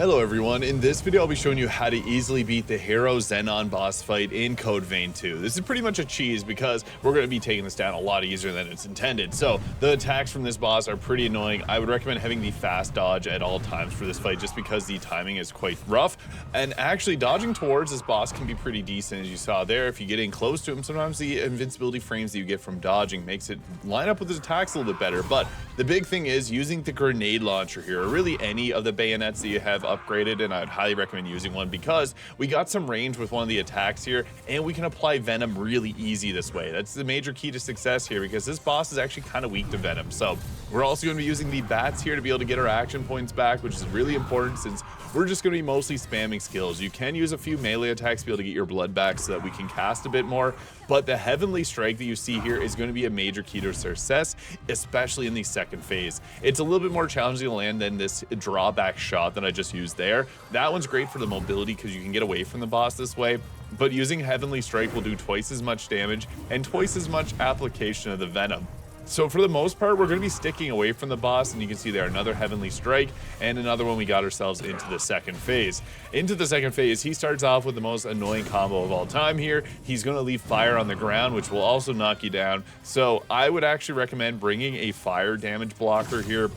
Hello everyone, in this video I'll be showing you how to easily beat the Hero Zenon boss fight in Code Vein 2. This is pretty much a cheese because we're going to be taking this down a lot easier than it's intended. So the attacks from this boss are pretty annoying. I would recommend having the fast dodge at all times for this fight just because the timing is quite rough. And actually dodging towards this boss can be pretty decent, as you saw there. If you get in close to him, sometimes the invincibility frames that you get from dodging makes it line up with his attacks a little bit better. But the big thing is using the grenade launcher here, or really any of the bayonets that you have upgraded, and I'd highly recommend using one because we got some range with one of the attacks here and we can apply venom really easy this way. That's the major key to success here because this boss is actually kind of weak to venom. So we're also going to be using the bats here to be able to get our action points back, which is really important since we're just going to be mostly spamming skills. You can use a few melee attacks to be able to get your blood back so that we can cast a bit more, but the heavenly strike that you see here is going to be a major key to success, especially in the second phase. It's a little bit more challenging to land than this drawback shot that I just used there. That one's great for the mobility because you can get away from the boss this way, but using heavenly strike will do twice as much damage and twice as much application of the venom. So for the most part, we're going to be sticking away from the boss, and you can see there another heavenly strike and another one we got ourselves into the second phase. Into the second phase, he starts off with the most annoying combo of all time here. He's going to leave fire on the ground, which will also knock you down. So I would actually recommend bringing a fire damage blocker here.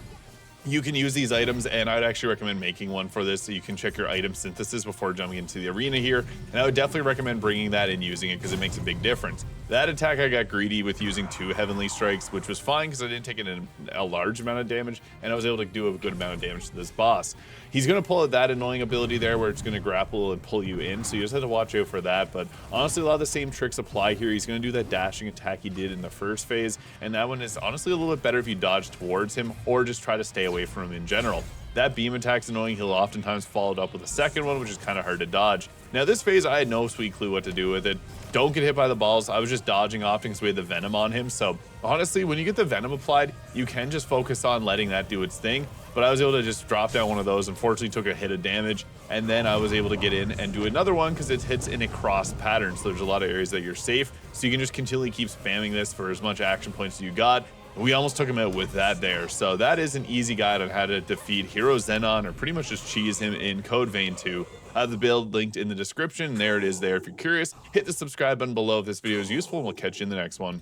You can use these items, and I'd actually recommend making one for this so you can check your item synthesis before jumping into the arena here. And I would definitely recommend bringing that and using it because it makes a big difference. That attack I got greedy with using 2 heavenly strikes, which was fine because I didn't take a large amount of damage, and I was able to do a good amount of damage to this boss. He's going to pull out that annoying ability there where it's going to grapple and pull you in, so you just have to watch out for that. But honestly, a lot of the same tricks apply here. He's going to do that dashing attack he did in the first phase, and that one is honestly a little bit better if you dodge towards him or just try to stay away from him in general. That beam attack's annoying. He'll oftentimes follow it up with a second one, which is kind of hard to dodge. Now this phase, I had no sweet clue what to do with it. Don't get hit by the balls. I was just dodging often because we had the venom on him. So honestly, when you get the venom applied, you can just focus on letting that do its thing. But I was able to just drop down one of those. Unfortunately, took a hit of damage. And then I was able to get in and do another one because it hits in a cross pattern. So there's a lot of areas that you're safe. So you can just continually keep spamming this for as much action points as you got. We almost took him out with that there. So that is an easy guide on how to defeat Hero Zenon, or pretty much just cheese him in Code Vein 2. I have the build linked in the description. There it is there if you're curious. Hit the subscribe button below if this video is useful, and we'll catch you in the next one.